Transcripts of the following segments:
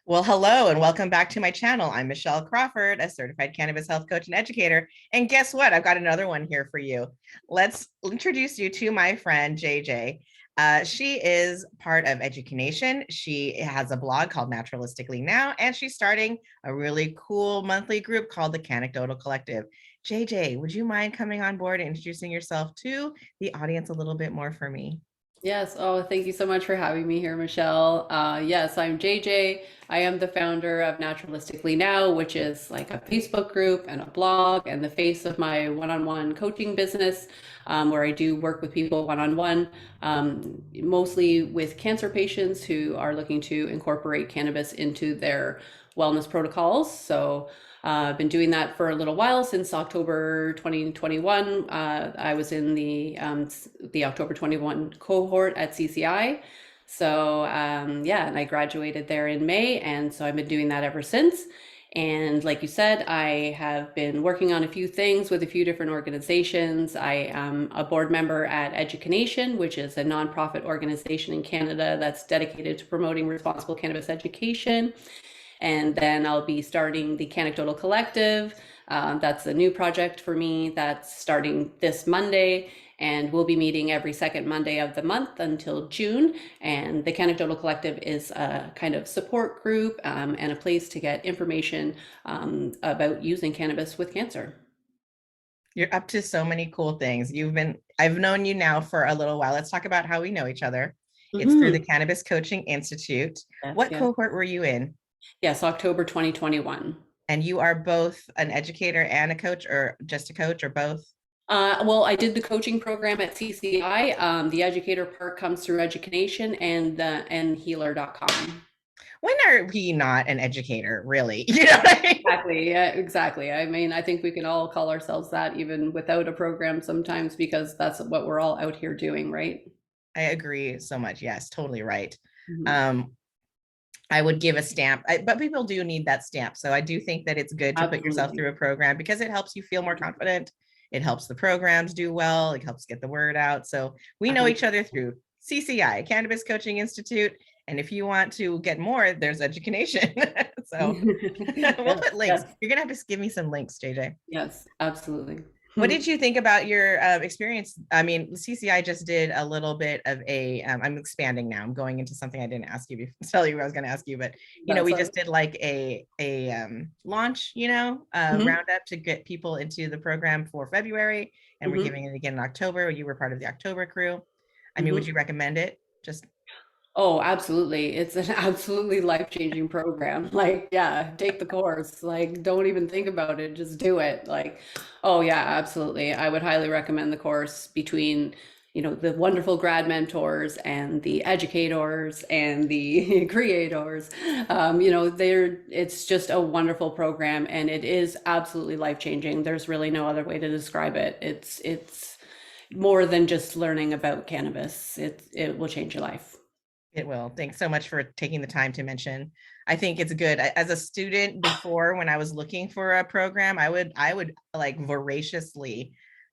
Well, hello and welcome back to my channel. I'm Michelle Crawford, a certified cannabis health coach and educator. And guess what? I've got another one here for you. Let's introduce you to my friend, JJ. She is part of Education. She has a blog called Naturalistically Now, and she's starting a really cool monthly group called the Canacdotal Collective. JJ, would you mind coming on board and introducing yourself to the audience a little bit more for me? Yes. Oh, thank you so much for having me here, Michelle. Yes, I'm JJ. I am the founder of Naturalistically Now, which is like a Facebook group and a blog and the face of my one-on-one coaching business, where I do work with people one-on-one, mostly with cancer patients who are looking to incorporate cannabis into their wellness protocols. So I've been doing that for a little while since October 2021. I was in the October 21 cohort at CCI. So yeah, and I graduated there in May, and so I've been doing that ever since. And like you said, I have been working on a few things with a few different organizations. I am a board member at Education, which is a nonprofit organization in Canada that's dedicated to promoting responsible cannabis education. And then I'll be starting the Canacdotal Collective. That's a new project for me that's starting this Monday. And we'll be meeting every second Monday of the month until June. And the Canacdotal Collective is a kind of support group and a place to get information about using cannabis with cancer. You're up to so many cool things. I've known you now for a little while. Let's talk about how we know each other. It's through the Mhm. Cannabis Coaching Institute. Yes, What yes. cohort were you in? Yes, October 2021. And you are both an educator and a coach, or just a coach, or both? Well, I did the coaching program at CCI. The educator part comes through education and healer.com. When are we not an educator, really? You know what I mean? Exactly. Yeah, exactly. I mean, I think we can all call ourselves that even without a program sometimes because that's what we're all out here doing, right? I agree so much. Yes, totally right. Mhm. Um, I would give a stamp, but people do need that stamp. So I do think that it's good to put yourself Absolutely. through a program because it helps you feel more confident. It helps the programs do well. It helps get the word out. So we know each other 100%. through CCI, Cannabis Coaching Institute. And if you want to get more, there's education. So we'll Yes, put links. yes, You're going to have to give me some links, JJ. yes, absolutely. What did you think about your experience? I mean, CCI just did a little bit of I'm expanding now. I'm going into something I didn't ask you before, tell you what I was going to ask you, but That's we all. just did like a launch, Mhm, roundup to get people into the program for February, and we're mhm, giving it again in October. You were part of the October crew. I mean, would mhm. you recommend it? Just Oh, absolutely. It's an absolutely life-changing program. Like, yeah, take the course. Like, don't even think about it, just do it. Like, oh yeah, absolutely. I would highly recommend the course between, the wonderful grad mentors and the educators and the creators. It's just a wonderful program and it is absolutely life-changing. There's really no other way to describe it. It's more than just learning about cannabis. It will change your life. It will. Thanks so much for taking the time to mention. I think it's good. As a student before, when I was looking for a program, I would like voraciously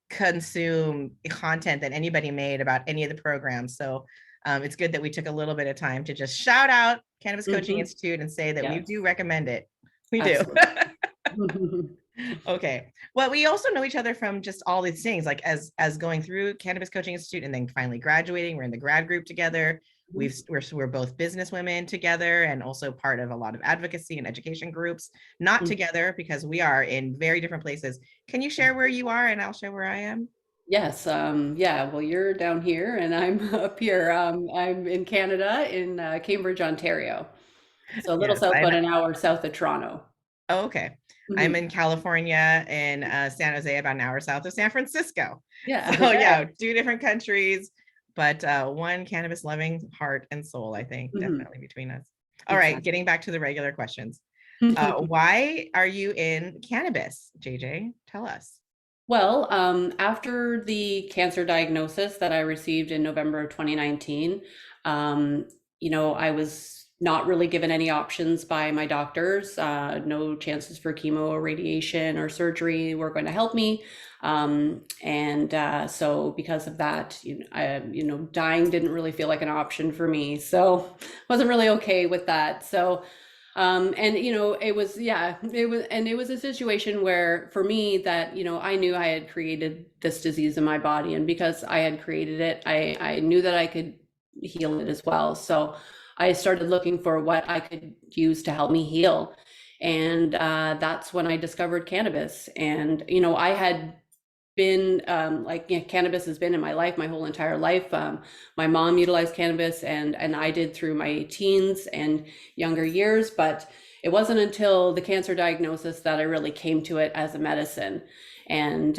consume content that anybody made about any of the programs. So it's good that we took a little bit of time to just shout out Cannabis Coaching Hmm. Institute and say that we Yes, do recommend it. We do. absolutely. Okay. Well, we also know each other from just all these things, like as going through Cannabis Coaching Institute and then finally graduating. We're in the grad group together. We're both business women together and also part of a lot of advocacy and education groups. Not together because we are in very different places. Can you share where you are and I'll share where I am? Yes, yeah, well, you're down here and I'm up here. I'm in Canada, in Cambridge, Ontario. So a little Yes, south, I'm. about an hour south of Toronto. Oh, okay. I'm Mhm. in California in San Jose, about an hour south of San Francisco. Yeah, So okay. yeah, two different countries, but one cannabis loving heart and soul, I think, Mhm. definitely between us. All right, Exactly. getting back to the regular questions. Why are you in cannabis, JJ? Tell us. Well, after the cancer diagnosis that I received in November of 2019, um, I was not really given any options by my doctors. No chances for chemo or radiation or surgery were going to help me. And so because of that, dying didn't really feel like an option for me. So wasn't really okay with that. So And it was, yeah, it was a situation where for me that, I knew I had created this disease in my body, and because I had created it, I knew that I could heal it as well. So I started looking for what I could use to help me heal. And that's when I discovered cannabis. And, I had been cannabis has been in my life my whole entire life. My mom utilized cannabis, and I did through my teens and younger years, but it wasn't until the cancer diagnosis that I really came to it as a medicine. And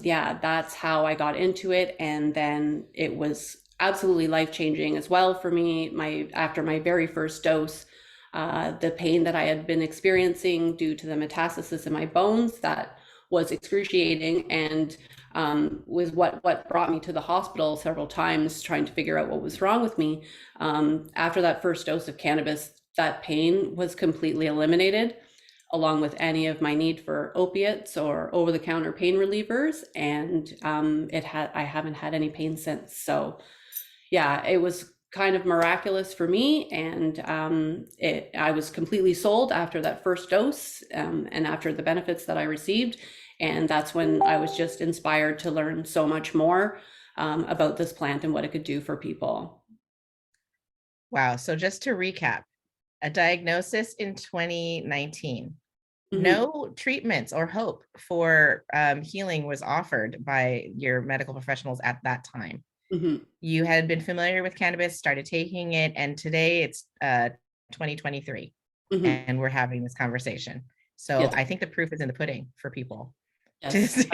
yeah, that's how I got into it. And then it was absolutely life changing as well for me. After my very first dose, the pain that I had been experiencing due to the metastasis in my bones, that was excruciating, and was what brought me to the hospital several times trying to figure out what was wrong with me. After that first dose of cannabis, that pain was completely eliminated, along with any of my need for opiates or over-the-counter pain relievers, and I haven't had any pain since. So yeah, it was kind of miraculous for me, and I was completely sold after that first dose, and after the benefits that I received. And that's when I was just inspired to learn so much more about this plant and what it could do for people. Wow. So just to recap, a diagnosis in 2019. Mm-hmm. No treatments or hope for healing was offered by your medical professionals at that time. Mm-hmm. You had been familiar with cannabis, started taking it, and today it's 2023, Mm-hmm. and we're having this conversation. So Yes. I think the proof is in the pudding for people. Yes.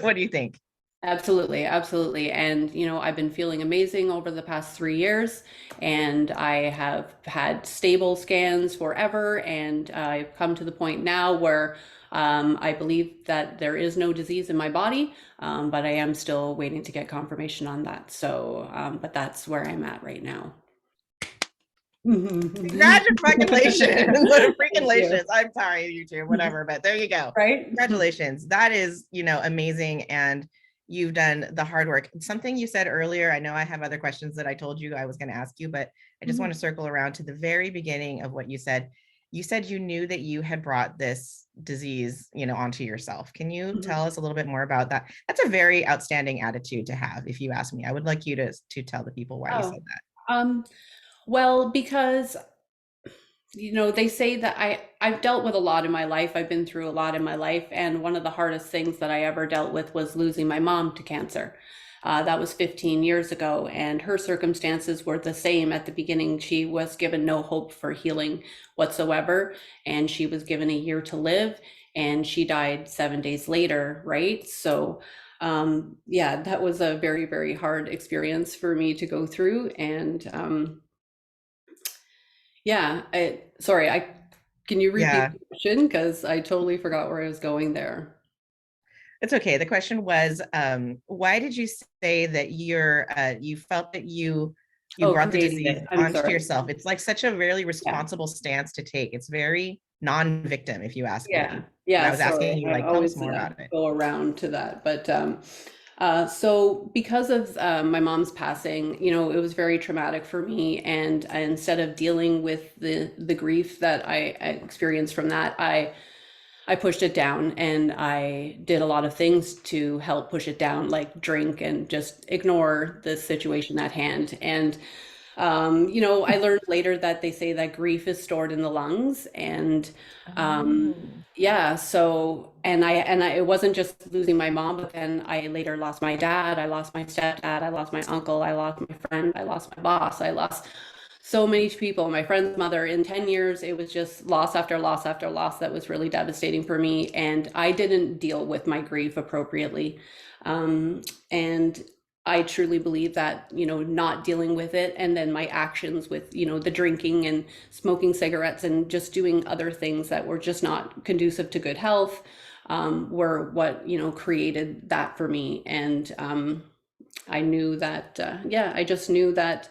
What do you think? Absolutely, absolutely. And, I've been feeling amazing over the past 3 years, and I have had stable scans forever. And I've come to the point now where I believe that there is no disease in my body, but I am still waiting to get confirmation on that. So, but that's where I'm at right now. Congratulations. Freaking I'm sorry, YouTube, whatever, but there you go. Right? Congratulations. That is, amazing. And you've done the hard work. Something you said earlier, I know I have other questions that I told you I was going to ask you, but I just want to circle around to the very beginning of what you said. You said you knew that you had brought this disease, onto yourself. Can you tell us a little bit more about that? That's a very outstanding attitude to have, if you ask me. I would like you to tell the people why you said that. Well, because they say that I've dealt with a lot in my life. I've been through a lot in my life, and one of the hardest things that I ever dealt with was losing my mom to cancer. That was 15 years ago, and her circumstances were the same at the beginning. She was given no hope for healing whatsoever, and she was given a year to live, and she died 7 days later, right? So yeah, that was a very, very hard experience for me to go through. And yeah, can you repeat the question? Because I totally forgot where I was going there. It's okay. The question was, why did you say that you felt that you brought the disease onto yourself? It's like such a really responsible stance to take. It's very non-victim, if you ask me. Yeah. I was asking you, like, tell us more about it. Go around to that, but so because of my mom's passing, it was very traumatic for me, and instead of dealing with the grief that I experienced from that, I pushed it down, and I did a lot of things to help push it down, like drink and just ignore the situation at hand. And I learned later that they say that grief is stored in the lungs, and yeah, so it wasn't just losing my mom, but then I later lost my dad, I lost my stepdad, I lost my uncle, I lost my friend, I lost my boss, I lost so many people, my friend's mother. In 10 years, it was just loss after loss after loss that was really devastating for me, and I didn't deal with my grief appropriately. And I truly believe that, not dealing with it, and then my actions with, the drinking and smoking cigarettes and just doing other things that were just not conducive to good health, were what, created that for me. And I knew that, I just knew that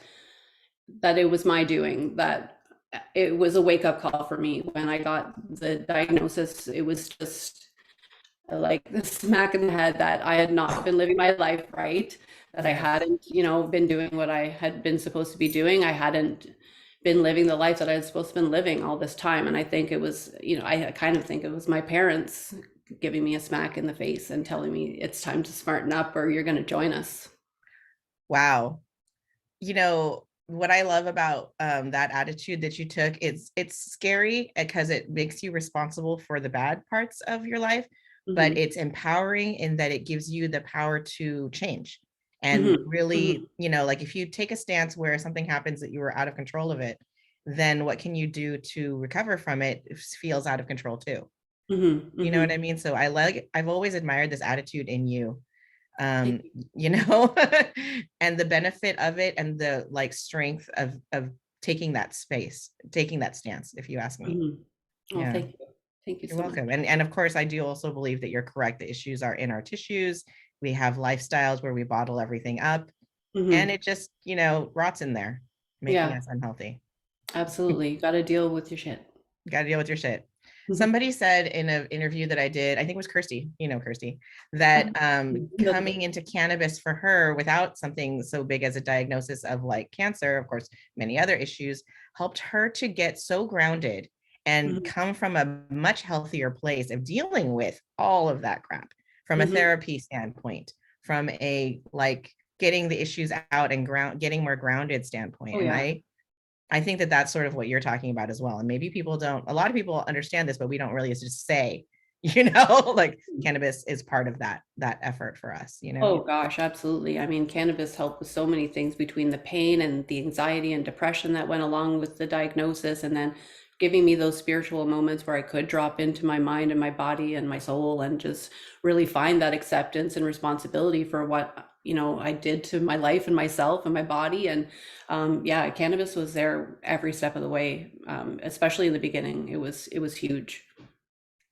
it was my doing, that it was a wake-up call for me. When I got the diagnosis, it was just like the smack in the head that I had not been living my life right, that I hadn't, been doing what I had been supposed to be doing. I hadn't been living the life that I was supposed to been living all this time. And I think it was, I kind of think it was my parents giving me a smack in the face and telling me it's time to smarten up or you're going to join us. Wow. What I love about that attitude that you took, it's scary because it makes you responsible for the bad parts of your life, but Hmm. it's empowering in that it gives you the power to change. And Hmm. really, Hmm. like if you take a stance where something happens that you were out of control of it, then what can you do to recover from it? It feels out of control too. Hmm. You know what Hmm. I mean? So I've always admired this attitude in you, um you know and the benefit of it, and the like strength of taking that space, taking that stance, if you ask me. Hmm. Oh, Yeah, thank you. Thank you you're so much. welcome. And of course I do also believe that you're correct. The issues are in our tissues. We have lifestyles where we bottle everything up, and Hmm. it just rots in there, making Yeah, us unhealthy. absolutely. You got to deal with your shit. Got to deal with your shit. Somebody said in an interview that I did, I think it was Kirsty, Kirsty, that That's coming into cannabis for her without something so big as a diagnosis of like cancer, of course, many other issues, helped her to get so grounded and good. come from a much healthier place of dealing with all of that crap from a Hmm. therapy standpoint, from a like getting the issues out and getting more grounded standpoint. Oh, And yeah. I think that that's sort of what you're talking about as well. And maybe a lot of people understand this, but we don't really just say, like cannabis is part of that effort for us. Oh gosh, absolutely. I mean, cannabis helped with so many things between the pain and the anxiety and depression that went along with the diagnosis, and then giving me those spiritual moments where I could drop into my mind and my body and my soul and just really find that acceptance and responsibility for what, I did to my life and myself and my body. And yeah, cannabis was there every step of the way, especially in the beginning. It was huge.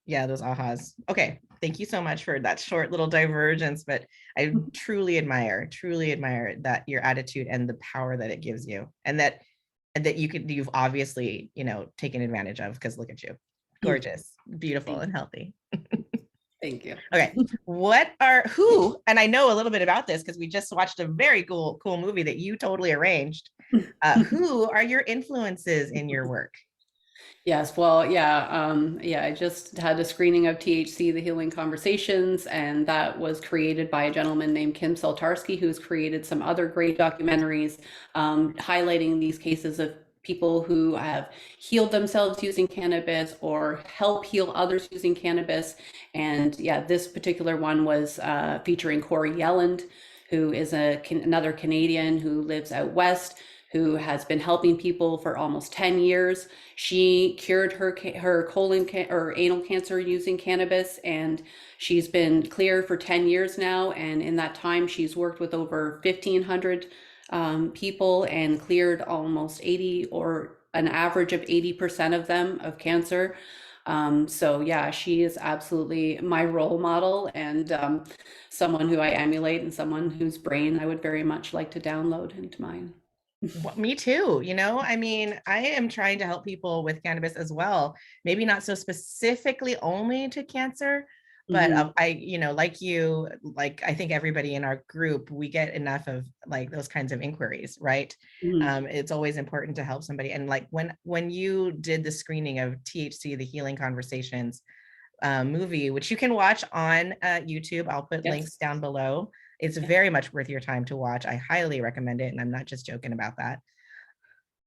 Yeah, those ahas. Okay. Thank you so much for that short little divergence, but I truly admire that your attitude and the power that it gives you, and that you've obviously, taken advantage of, because look at you. Gorgeous, beautiful, Thank and healthy. thank you. Okay. And I know a little bit about this because we just watched a very cool movie that you totally arranged. Who are your influences in your work? Yes, well, yeah, I just had a screening of THC, The Healing Conversations, and that was created by a gentleman named Kim Saltarsky, who's created some other great documentaries highlighting these cases of people who have healed themselves using cannabis or help heal others using cannabis. And yeah, this particular one was featuring Corey Yelland, who is another Canadian who lives out west, who has been helping people for almost 10 years. She cured her colon or anal cancer using cannabis, and she's been clear for 10 years now. And in that time, she's worked with over 1,500 people and cleared almost 80, or an average of 80% of them, of cancer. So yeah, she is absolutely my role model, and someone who I emulate, and someone whose brain I would very much like to download into mine. Well, me too. I mean, I am trying to help people with cannabis as well. Maybe not so specifically only to cancer, but Hmm. like you, like I think everybody in our group, we get enough of like those kinds of inquiries, right? Hmm. It's always important to help somebody. And like when you did the screening of THC, The Healing Conversations movie, which you can watch on YouTube. I'll put Yes. links down below. It's Yeah. very much worth your time to watch. I highly recommend it, and I'm not just joking about that.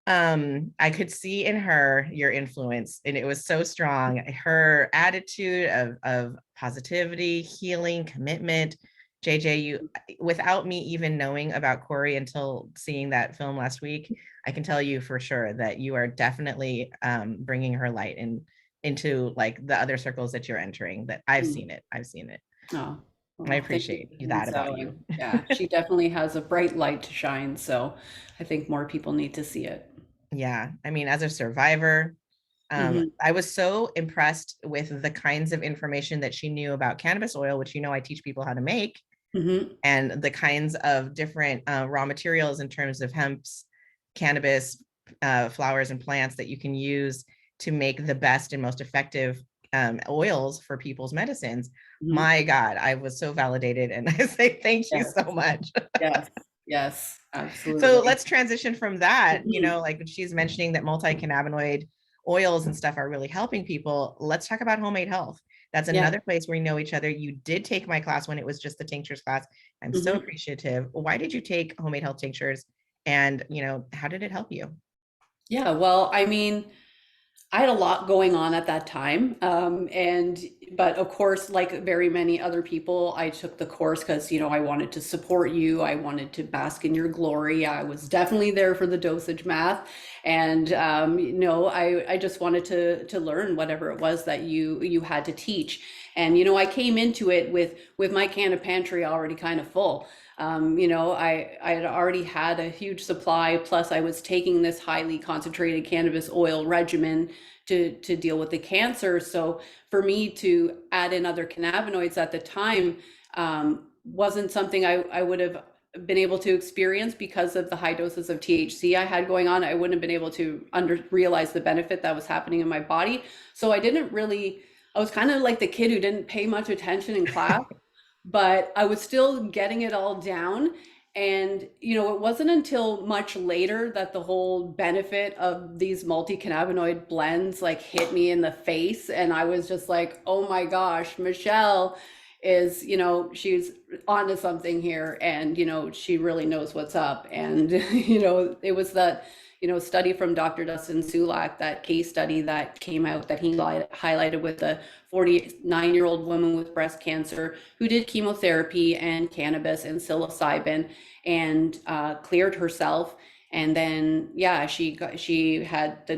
I could see in her your influence, and it was so strong. Her attitude of positivity, healing, commitment. JJ, without me even knowing about Corey until seeing that film last week, I can tell you for sure that you are definitely bringing her light into like the other circles that you're entering. That I've Mm. seen it. I've seen it. Oh, I well, thank you appreciate for thinking that about so. you. And yeah, she definitely has a bright light to shine. So I think more people need to see it. Yeah, I mean, as a survivor, Hmm. I was so impressed with the kinds of information that she knew about cannabis oil, which I teach people how to make, Hmm. and the kinds of different raw materials in terms of hemp's, cannabis, flowers, and plants that you can use to make the best and most effective oils for people's medicines. Hmm. My God, I was so validated, and I say thank you Yes. so much. Yes. Yes, So absolutely. let's transition from that. Mhm. Like she's mentioning that multi-cannabinoid oils and stuff are really helping people. Let's talk about homemade health. That's Yeah. another place where we know each other. You did take my class when it was just the tinctures class. I'm so Mhm. appreciative. Why did you take homemade health tinctures? And, how did it help you? Yeah, well, I mean, I had a lot going on at that time. But of course, like very many other people, I took the course because, I wanted to support you. I wanted to bask in your glory. I was definitely there for the dosage math. And, I just wanted to learn whatever it was that you had to teach. And, I came into it with my can of pantry already kind of full. I had already had a huge supply, plus I was taking this highly concentrated cannabis oil regimen to deal with the cancer. So for me to add in other cannabinoids at the time wasn't something I would have been able to experience because of the high doses of THC I had going on. I wouldn't have been able to realize the benefit that was happening in my body. So I was kind of like the kid who didn't pay much attention in class, but I was still getting it all down. And, it wasn't until much later that the whole benefit of these multi-cannabinoid blends like hit me in the face. And I was just like, oh my gosh, Michelle is, she's onto something here. And, she really knows what's up. And, it was that, study from Dr. Dustin Sulak, that case study that came out that he highlighted with the 49-year-old woman with breast cancer who did chemotherapy and cannabis and psilocybin and cleared herself. And then, yeah, she had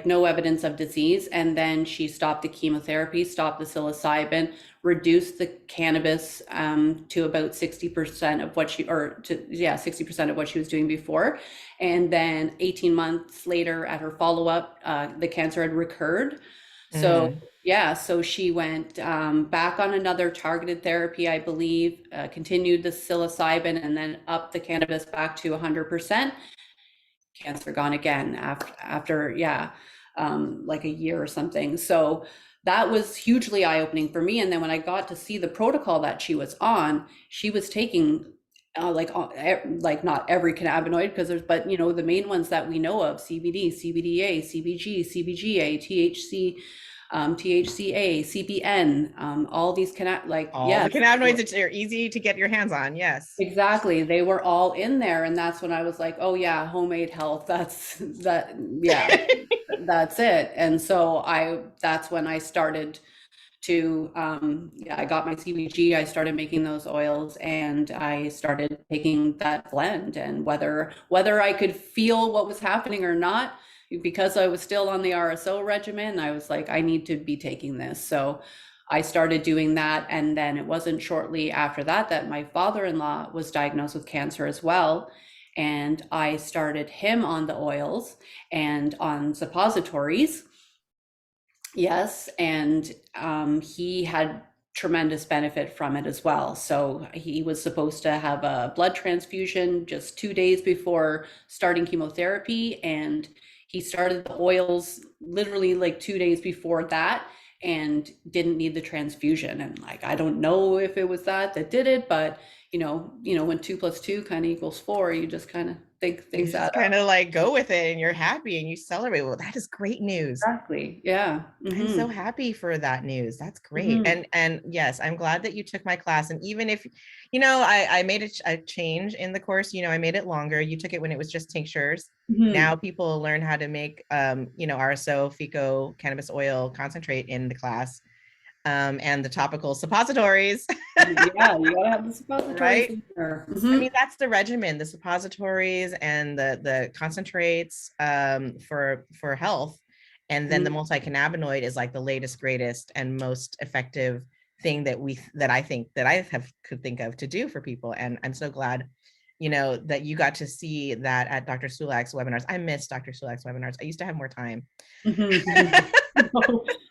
no evidence of disease. And then she stopped the chemotherapy, stopped the psilocybin, reduced the cannabis to about 60% of what 60% of what she was doing before. And then 18 months later at her follow-up, the cancer had recurred. So Mm. yeah, so she went back on another targeted therapy, I believe, continued the psilocybin and then upped the cannabis back to 100%. Cancer gone again after yeah, like a year or something. So that was hugely eye-opening for me. And then when I got to see the protocol that she was on, she was taking like not every cannabinoid because but the main ones that we know of: CBD, CBDA, CBG, CBGA, THC, THCA, CBN, all these All the yes. cannabinoids that are easy to get your hands on. Yes. Exactly. They were all in there. And that's when I was like, oh yeah, homemade health. Yeah, that's it. And so that's when I started to, yeah, I got my CBG, I started making those oils and I started taking that blend. And whether I could feel what was happening or not, because I was still on the RSO regimen, I was like, I need to be taking this. So I started doing that. And then it wasn't shortly after that that my father-in-law was diagnosed with cancer as well. And I started him on the oils and on suppositories. Yes, and he had tremendous benefit from it as well. So he was supposed to have a blood transfusion just 2 days before starting chemotherapy, and he started the oils literally like 2 days before that and didn't need the transfusion. And like, I don't know if it was that did it, but when 2 plus 2 kind of equals 4, you just kind of think You things add just kind up. of like go with it and you're happy and you celebrate. Well, that is great news. Exactly. Yeah. I'm so Mm-hmm. happy for that news. That's great. Mm-hmm. And yes, I'm glad that you took my class. And even if, I made a change in the course, I made it longer. You took it when it was just tinctures. Mm-hmm. Now people learn how to make, RSO, FICO, cannabis oil concentrate in the class, and the topical suppositories, Yeah, you gotta have the suppositories right? in there. I mean, that's the regimen, the suppositories and the concentrates, for health. And then the Mhm. multi-cannabinoid is like the latest, greatest, and most effective thing that I think that I could think of to do for people. And I'm so glad, that you got to see that at Dr. Sulak's webinars. I miss Dr. Sulak's webinars. I used to have more time. Mhm.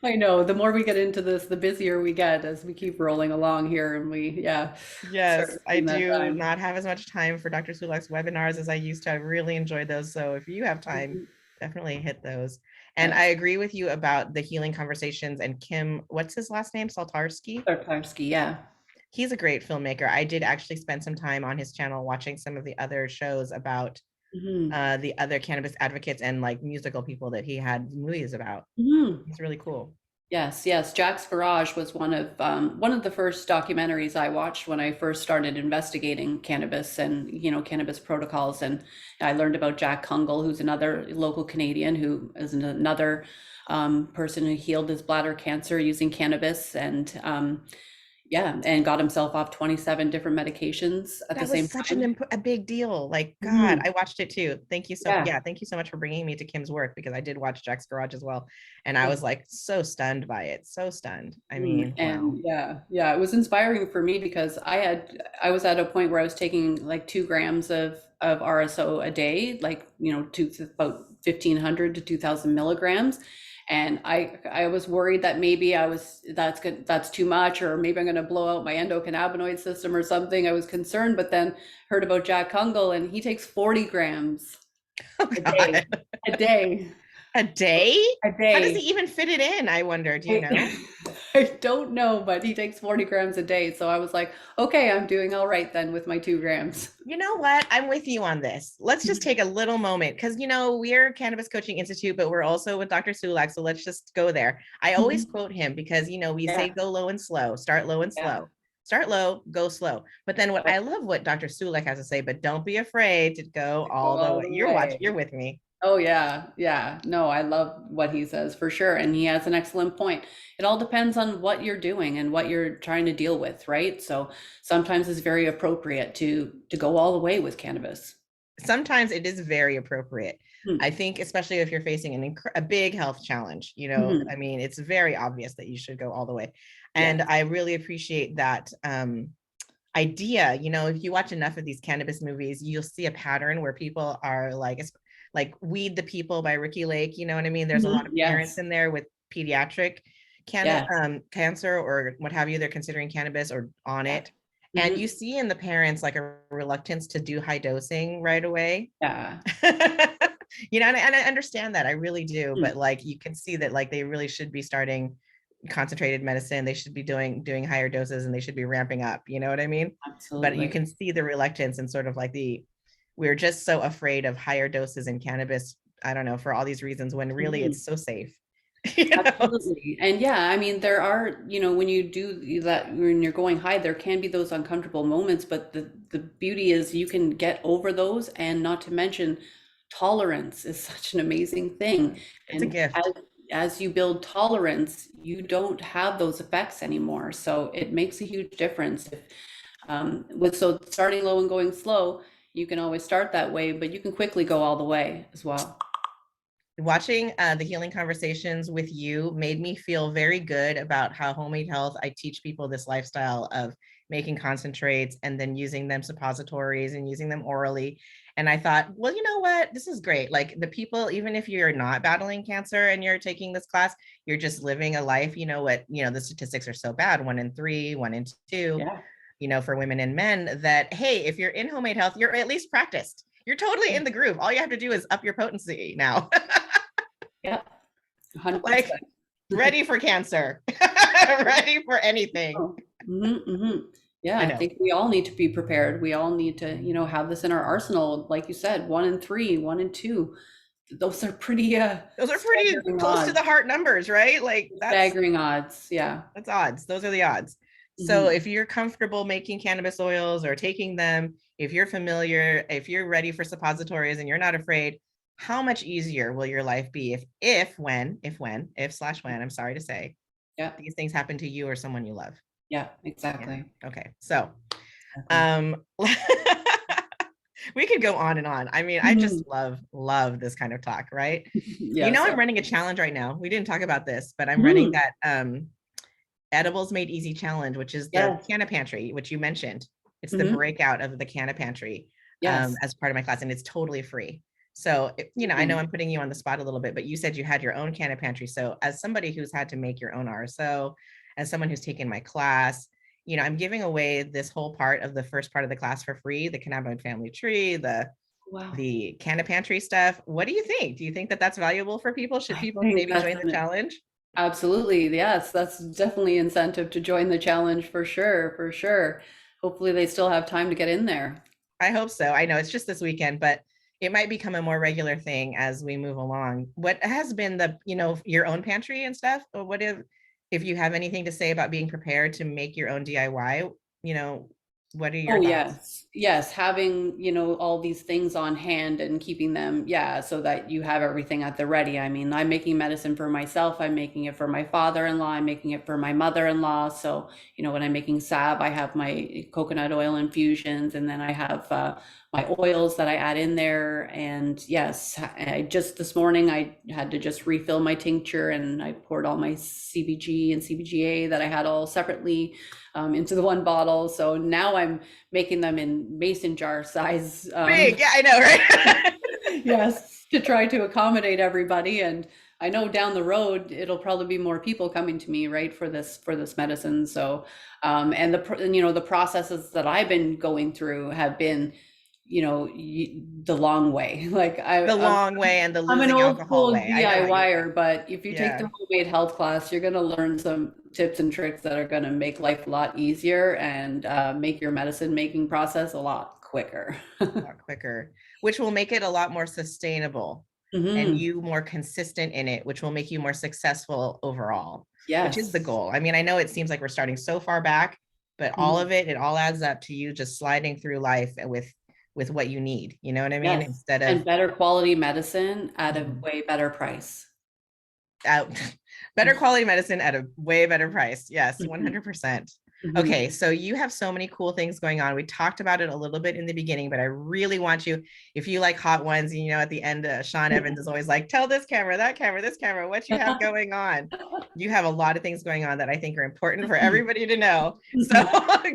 I know. The more we get into this, the busier we get as we keep rolling along here, and yeah, Yes, start I seeing that do time. not have as much time for Dr. Sulak's webinars as I used to. I really enjoyed those. So if you have time, Mhm. definitely hit those. And I Yes, agree with you about the healing conversations and Kim, what's his last name? Saltarski. Tarkovsky, yeah. He's a great filmmaker. I did actually spend some time on his channel watching some of the other shows about Hmm. the other cannabis advocates and like musical people that he had movies about. Hmm. It's really cool. Yes, yes. Jack's Garage was one of the first documentaries I watched when I first started investigating cannabis and cannabis protocols. And I learned about Jack Kungle, who's another local Canadian who is another person who healed his bladder cancer using cannabis, and yeah, and got himself off 27 different medications at the That was same such time. a big deal. Like, God, Mhm. I watched it too. Thank you so, Yeah. yeah, thank you so much for bringing me to Kim's work, because I did watch Jack's Garage as well. And I Yeah. was like so stunned by it. So stunned. I Mm. mean, wow. And yeah, yeah, it was inspiring for me because I was at a point where I was taking like 2 grams of RSO a day, like to about 1,500 to 2,000 milligrams, and I was worried that maybe that's good, that's too much, or maybe I'm going to blow out my endocannabinoid system or something. I was concerned, but then heard about Jack Kungle, and he takes 40 grams Oh a day, God. a day, A day? a How does he day. even fit it in? I wonder, do you know? I don't know, but he takes 40 grams a day. So I was like, okay, I'm doing all right then with my 2 grams. You know what? I'm with you on this. Let's just take a little moment, because we're Cannabis Coaching Institute, but we're also with Dr. Sulak. So let's just go there. I always Mhm. quote him because we say Yeah, go low and slow, start low and yeah. slow. Start low, go slow. But then what Yep. I love what Dr. Sulak has to say, but don't be afraid to go Go all the all way. the You're way. with me. Oh yeah, yeah. No, I love what he says for sure. And he has an excellent point. It all depends on what you're doing and what you're trying to deal with, right? So sometimes it's very appropriate to go all the way with cannabis. Sometimes it is very appropriate. Hmm. I think, especially if you're facing a big health challenge, I Mhm. mean, it's very obvious that you should go all the way. And Yes. I really appreciate that idea. If you watch enough of these cannabis movies, you'll see a pattern where people are like Weed the People by Ricky Lake. You know what I mean? There's a lot Mhm. of parents Yes. in there with pediatric Yeah. cancer or what have you. They're considering cannabis or on Yeah. it. And you Mhm. see in the parents like a reluctance to do high dosing right away. Yeah. And I understand that. I really do. Mm. But like you can see that like they really should be starting concentrated medicine. They should be doing higher doses, and they should be ramping up. You know what I mean? But you Absolutely. can see the reluctance and sort of like we're just so afraid of higher doses in cannabis. I don't know, for all these reasons, when really Mhm. it's so safe. you know? Absolutely. And yeah, I mean, there are, when you do that, when you're going high, there can be those uncomfortable moments, but the beauty is you can get over those, and not to mention tolerance is such an amazing thing. It's a And gift. as you build tolerance, you don't have those effects anymore. So it makes a huge difference. If, so starting low and going slow, you can always start that way, but you can quickly go all the way as well. Watching the Healing Conversations with you made me feel very good about how homemade health, I teach people this lifestyle of making concentrates and then using them suppositories and using them orally. And I thought, well, you know what? This is great. Like the people, even if you're not battling cancer and you're taking this class, you're just living a life. The statistics are so bad, 1 in 3, 1 in 2, Yeah. for women and men, that, hey, if you're in homemade health, you're at least practiced. You're totally in the groove. All you have to do is up your potency now. Yeah. Like 100%. ready for cancer, ready for anything. Oh, hmm. Yeah, I I know. think we all need to be prepared. We all need to, have this in our arsenal. Like you said, 1 in 3, 1 in 2. Those are pretty Those are pretty staggering close to odds. the heart numbers, right? Like Staggering odds. Yeah. that's odds. Those are the odds. So Hmm. if you're comfortable making cannabis oils or taking them, if you're familiar, if you're ready for suppositories and you're not afraid, how much easier will your life be if I'm sorry to say, Yeah. these things happen to you or someone you love? Yeah, Yeah. exactly. Okay. So Exactly. um we could go on and on. I mean, I just Mhm. love this kind of talk, right? Yes. I'm running a challenge right now. We didn't talk about this, but I'm running Mhm. that edibles made easy challenge, which is the Yes. Canna Pantry, which you mentioned. It's the Hmm. breakout of the Canna Pantry Yes. as part of my class, and it's totally free. So, I know Mhm. I'm putting you on the spot a little bit, but you said you had your own Canna Pantry. So, as somebody who's had to make your own RSO, as someone who's taken my class, I'm giving away this whole part of the first part of the class for free, the cannabinoid family tree, Wow. the Canna Pantry stuff. What do you think? Do you think that that's valuable for people? Should I people think maybe that's join the challenge? Absolutely. Yes, that's definitely incentive to join the challenge for sure, for sure. Hopefully they still have time to get in there. I hope so. I know it's just this weekend, but it might become a more regular thing as we move along. What has been the, your own pantry and stuff? Or what if you have anything to say about being prepared to make your own DIY, you know, what are your Oh, thoughts? yes. Yes, having, all these things on hand and keeping them, yeah, so that you have everything at the ready. I mean, I'm making medicine for myself, I'm making it for my father-in-law, I'm making it for my mother-in-law. So, when I'm making salve, I have my coconut oil infusions, and then I have my oils that I add in there. And yes, I just this morning I had to just refill my tincture, and I poured all my CBG and CBGA that I had all separately into the one bottle. So now I'm making them in mason jar size. Big, yeah, I know, right? Yes, to try to accommodate everybody. And I know down the road it'll probably be more people coming to me, right, for this medicine. So, and the processes that I've been going through have been, the long way. Like The long way and the I'm an losing old alcohol school way. I know what you're DIYer, saying. but if you take Yeah. the homemade health class, you're going to learn some tips and tricks that are going to make life a lot easier and make your medicine making process a lot quicker. A lot quicker, which will make it a lot more sustainable and Hmm. you more consistent in it, which will make you more successful overall, which is the Yes. goal. I mean, I know it seems like we're starting so far back, but all Mhm. of it all adds up to you just sliding through life with what you need. You know what I mean? Yes. Instead of And better quality medicine at a Mhm. way better price. out better quality medicine at a way better price. Yes, Mhm. 100%. Mhm. Okay, so you have so many cool things going on. We talked about it a little bit in the beginning, but I really want you, if you like hot ones, at the end, Sean Evans is always like, tell this camera, that camera, this camera, what you have going on. You have a lot of things going on that I think are important for everybody to know. So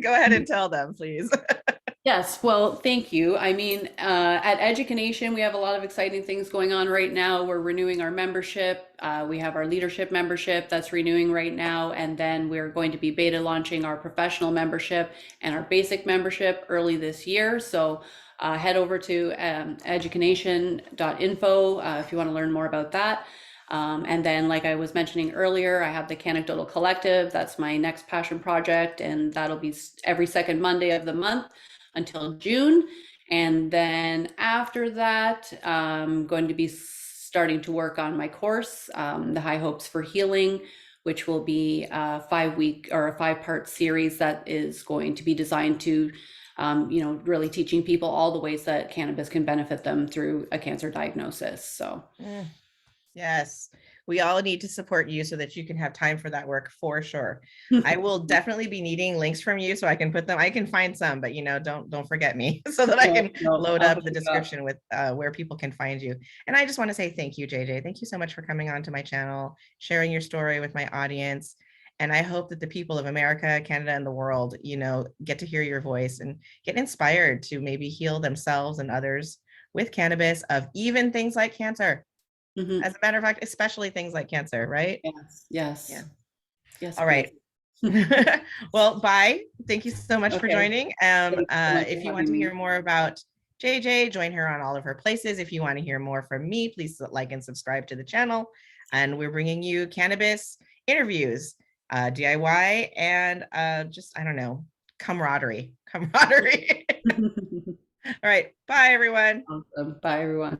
go ahead and tell them, please. Yes, well, thank you. I mean, at Education, we have a lot of exciting things going on right now. We're renewing our membership. We have our leadership membership that's renewing right now, and then we're going to be beta launching our professional membership and our basic membership early this year. So head over to education.info if you want to learn more about that. And then, like I was mentioning earlier, I have the Canecdotal Collective. That's my next passion project, and that'll be every second Monday of the month until June. And then after that, I'm going to be starting to work on my course, The High Hopes for Healing, which will be a 5-week or a 5-part series that is going to be designed to, really teaching people all the ways that cannabis can benefit them through a cancer diagnosis. So, Mm. Yes, we all need to support you so that you can have time for that work for sure. I will definitely be needing links from you so I can put them. I can find some, but don't forget me so that I no, can no, load I'll up hook the you up. description with where people can find you. And I just want to say thank you, JJ. Thank you so much for coming on to my channel, sharing your story with my audience. And I hope that the people of America, Canada, and the world, get to hear your voice and get inspired to maybe heal themselves and others with cannabis of even things like cancer. Mhm. As a matter of fact, especially things like cancer, right? Yes, Yeah. yes, yes, All please. right. Well, bye. Thank you so much for Okay. joining. Thank you so much If for you want having to hear me. more about JJ, join her on all of her places. If you want to hear more from me, please like and subscribe to the channel. And we're bringing you cannabis interviews, DIY, and just, I don't know, camaraderie. Camaraderie. All right. Bye, everyone. Awesome. Bye, everyone.